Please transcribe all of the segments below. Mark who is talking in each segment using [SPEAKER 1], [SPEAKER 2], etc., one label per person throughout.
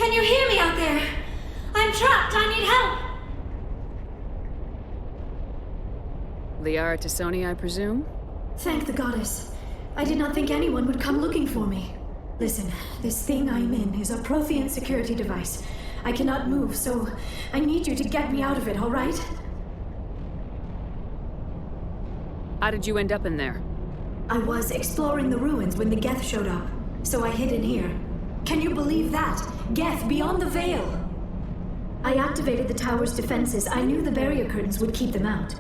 [SPEAKER 1] Can you hear me out there? I'm trapped. I need help.
[SPEAKER 2] Liara to Sony, I presume?
[SPEAKER 1] Thank the goddess. I did not think anyone would come looking for me. Listen, this thing I'm in is a Prothean security device. I cannot move, so I need you to get me out of it, all right?
[SPEAKER 2] How did you end up in there?
[SPEAKER 1] I was exploring the ruins when the Geth showed up, so I hid in here. Can you believe that? Geth, beyond the veil! I activated the tower's defenses. I knew the barrier curtains would keep them out.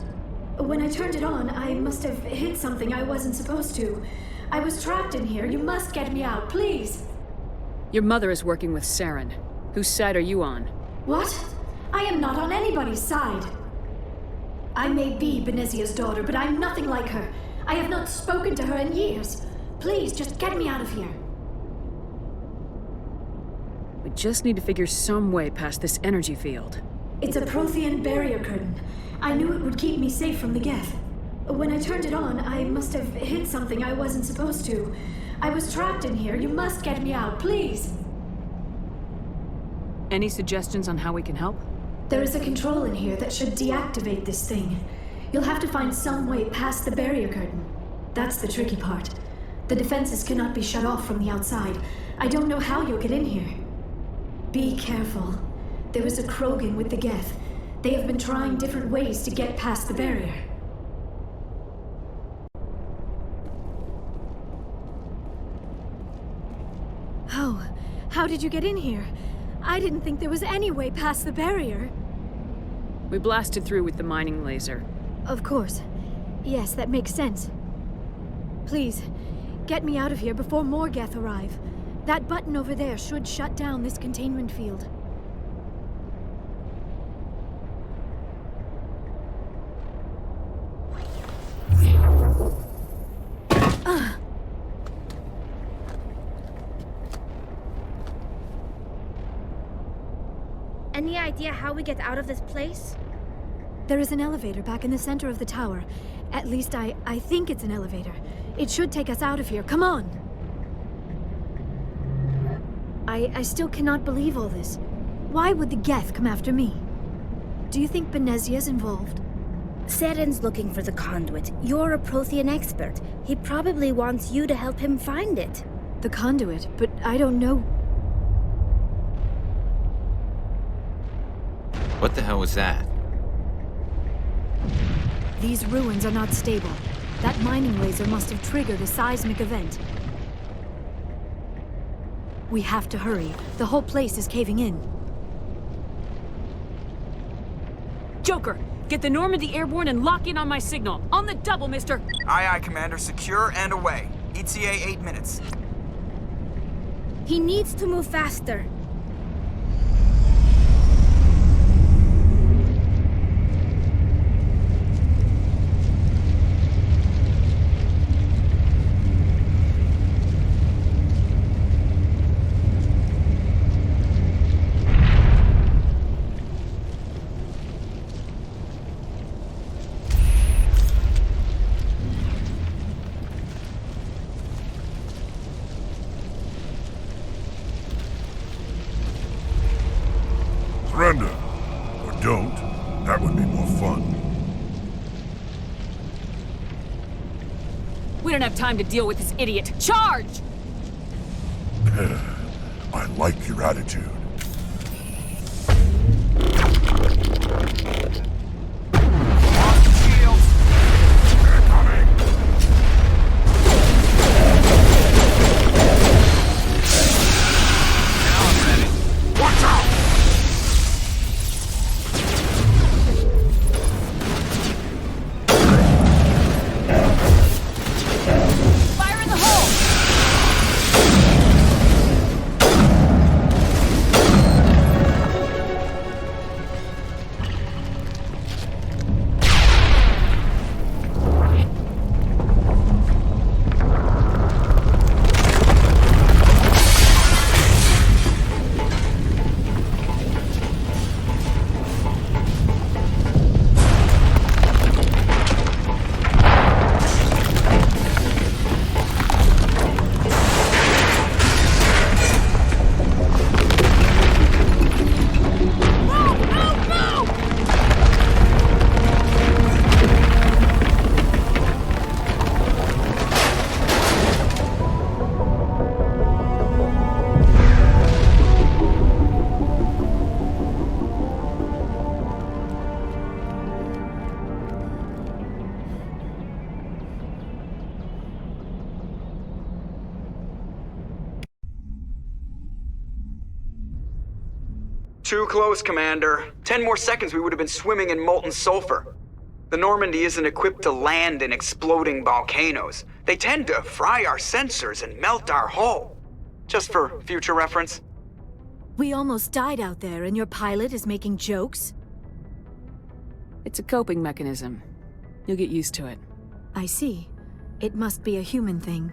[SPEAKER 1] When I turned it on, I must have hit something I wasn't supposed to. I was trapped in here. You must get me out, please!
[SPEAKER 2] Your mother is working with Saren. Whose side are you on?
[SPEAKER 1] What? I am not on anybody's side. I may be Benezia's daughter, but I'm nothing like her. I have not spoken to her in years. Please, just get me out of here.
[SPEAKER 2] We just need to figure some way past this energy field.
[SPEAKER 1] It's a Prothean barrier curtain. I knew it would keep me safe from the Geth. When I turned it on, I must have hit something I wasn't supposed to. I was trapped in here. You must get me out, please.
[SPEAKER 2] Any suggestions on how we can help?
[SPEAKER 1] There is a control in here that should deactivate this thing. You'll have to find some way past the barrier curtain. That's the tricky part. The defenses cannot be shut off from the outside. I don't know how you'll get in here. Be careful. There is a Krogan with the Geth. They have been trying different ways to get past the barrier. How did you get in here? I didn't think there was any way past the barrier.
[SPEAKER 2] We blasted through with the mining laser.
[SPEAKER 1] Of course. Yes, that makes sense. Please, get me out of here before more Geth arrive. That button over there should shut down this containment field.
[SPEAKER 3] Any idea how we get out of this place?
[SPEAKER 1] There is an elevator back in the center of the tower. At least I think it's an elevator. It should take us out of here. Come on! I still cannot believe all this. Why would the Geth come after me? Do you think Benezia's involved?
[SPEAKER 3] Saren's looking for the conduit. You're a Prothean expert. He probably wants you to help him find it.
[SPEAKER 1] The conduit? But I don't know.
[SPEAKER 4] What the hell was that?
[SPEAKER 1] These ruins are not stable. That mining laser must have triggered a seismic event. We have to hurry. The whole place is caving in.
[SPEAKER 2] Joker, get the Normandy airborne and lock in on my signal. On the double, mister!
[SPEAKER 5] Aye, aye, Commander. Secure and away. ETA 8 minutes.
[SPEAKER 3] He needs to move faster.
[SPEAKER 6] Surrender. Or don't. That would be more fun.
[SPEAKER 2] We don't have time to deal with this idiot. Charge!
[SPEAKER 6] I like your attitude.
[SPEAKER 5] Lost the shields.
[SPEAKER 6] They're coming.
[SPEAKER 5] Now I'm ready.
[SPEAKER 6] Watch out!
[SPEAKER 2] Fire in the hole!
[SPEAKER 5] Too close, Commander. 10 more seconds we would have been swimming in molten sulfur. The Normandy isn't equipped to land in exploding volcanoes. They tend to fry our sensors and melt our hull. Just for future reference.
[SPEAKER 1] We almost died out there, and your pilot is making jokes?
[SPEAKER 2] It's a coping mechanism. You'll get used to it.
[SPEAKER 1] I see. It must be a human thing.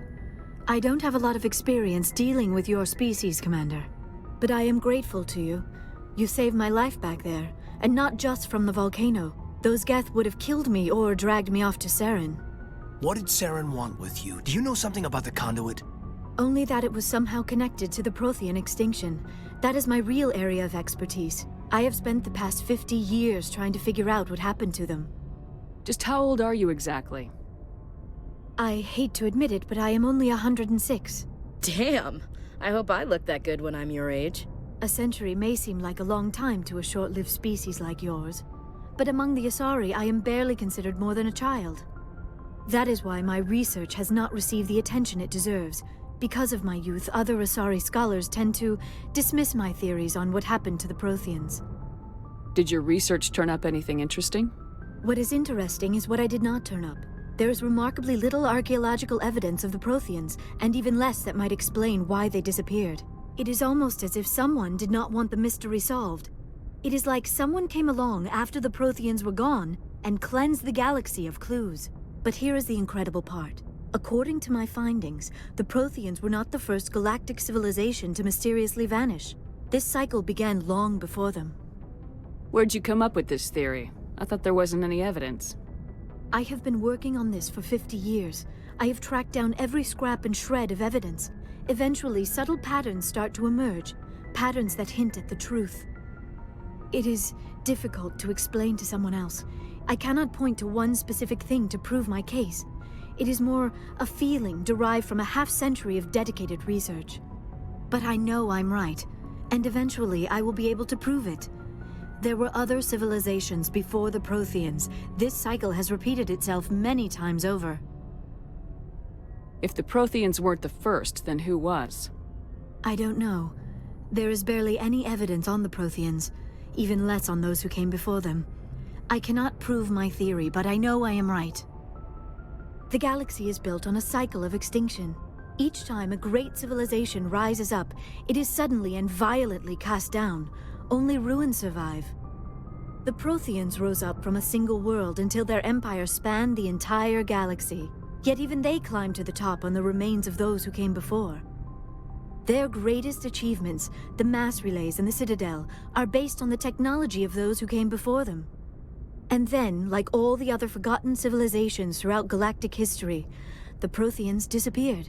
[SPEAKER 1] I don't have a lot of experience dealing with your species, Commander. But I am grateful to you. You saved my life back there, and not just from the volcano. Those Geth would have killed me or dragged me off to Saren.
[SPEAKER 4] What did Saren want with you? Do you know something about the conduit?
[SPEAKER 1] Only that it was somehow connected to the Prothean extinction. That is my real area of expertise. I have spent the past 50 years trying to figure out what happened to them.
[SPEAKER 2] Just how old are you exactly?
[SPEAKER 1] I hate to admit it, but I am only 106.
[SPEAKER 7] Damn! I hope I look that good when I'm your age.
[SPEAKER 1] A century may seem like a long time to a short-lived species like yours, but among the Asari, I am barely considered more than a child. That is why my research has not received the attention it deserves. Because of my youth, other Asari scholars tend to dismiss my theories on what happened to the Protheans.
[SPEAKER 2] Did your research turn up anything interesting?
[SPEAKER 1] What is interesting is what I did not turn up. There is remarkably little archaeological evidence of the Protheans, and even less that might explain why they disappeared. It is almost as if someone did not want the mystery solved. It is like someone came along after the Protheans were gone and cleansed the galaxy of clues. But here is the incredible part. According to my findings, the Protheans were not the first galactic civilization to mysteriously vanish. This cycle began long before them.
[SPEAKER 2] Where'd you come up with this theory? I thought there wasn't any evidence.
[SPEAKER 1] I have been working on this for 50 years. I have tracked down every scrap and shred of evidence. Eventually, subtle patterns start to emerge, patterns that hint at the truth. It is difficult to explain to someone else. I cannot point to one specific thing to prove my case. It is more a feeling derived from a half-century of dedicated research. But I know I'm right, and eventually I will be able to prove it. There were other civilizations before the Protheans. This cycle has repeated itself many times over.
[SPEAKER 2] If the Protheans weren't the first, then who was?
[SPEAKER 1] I don't know. There is barely any evidence on the Protheans, even less on those who came before them. I cannot prove my theory, but I know I am right. The galaxy is built on a cycle of extinction. Each time a great civilization rises up, it is suddenly and violently cast down. Only ruins survive. The Protheans rose up from a single world until their empire spanned the entire galaxy. Yet even they climbed to the top on the remains of those who came before. Their greatest achievements, the mass relays and the Citadel, are based on the technology of those who came before them. And then, like all the other forgotten civilizations throughout galactic history, the Protheans disappeared.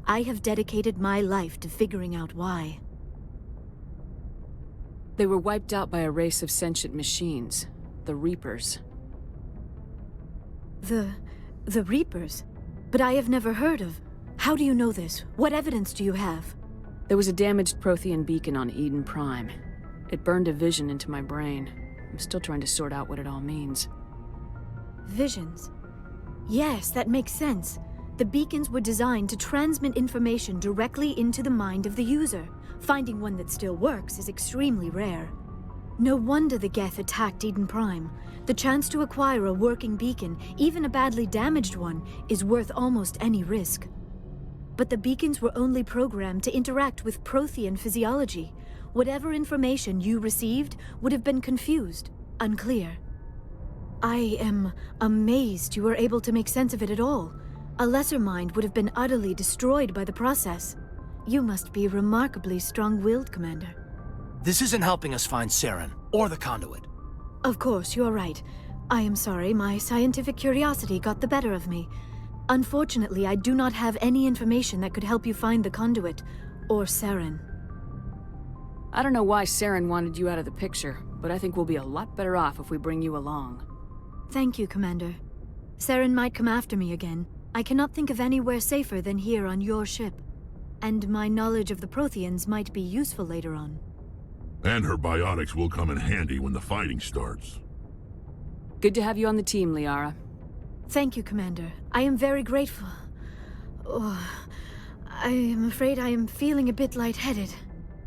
[SPEAKER 1] I have dedicated my life to figuring out why.
[SPEAKER 2] They were wiped out by a race of sentient machines, the Reapers.
[SPEAKER 1] The Reapers? But I have never heard of. How do you know this? What evidence do you have?
[SPEAKER 2] There was a damaged Prothean beacon on Eden Prime. It burned a vision into my brain. I'm still trying to sort out what it all means.
[SPEAKER 1] Visions. Yes, that makes sense. The beacons were designed to transmit information directly into the mind of the user. Finding one that still works is extremely rare. No wonder the Geth attacked Eden Prime. The chance to acquire a working beacon, even a badly damaged one, is worth almost any risk. But the beacons were only programmed to interact with Prothean physiology. Whatever information you received would have been confused, unclear. I am amazed you were able to make sense of it at all. A lesser mind would have been utterly destroyed by the process. You must be remarkably strong-willed, Commander.
[SPEAKER 4] This isn't helping us find Saren, or the conduit.
[SPEAKER 1] Of course, you are right. I am sorry, my scientific curiosity got the better of me. Unfortunately, I do not have any information that could help you find the conduit, or Saren.
[SPEAKER 2] I don't know why Saren wanted you out of the picture, but I think we'll be a lot better off if we bring you along.
[SPEAKER 1] Thank you, Commander. Saren might come after me again. I cannot think of anywhere safer than here on your ship. And my knowledge of the Protheans might be useful later on.
[SPEAKER 6] And her biotics will come in handy when the fighting starts.
[SPEAKER 2] Good to have you on the team, Liara.
[SPEAKER 1] Thank you, Commander. I am very grateful. Oh, I am afraid I am feeling a bit lightheaded.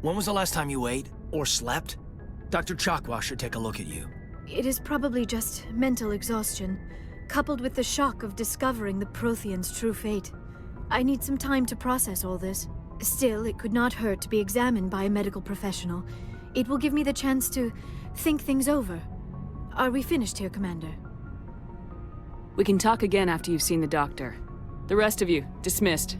[SPEAKER 4] When was the last time you ate, or slept? Dr. Chakwa should take a look at you.
[SPEAKER 1] It is probably just mental exhaustion, coupled with the shock of discovering the Prothean's true fate. I need some time to process all this. Still, it could not hurt to be examined by a medical professional. It will give me the chance to think things over. Are we finished here, Commander?
[SPEAKER 2] We can talk again after you've seen the doctor. The rest of you, dismissed.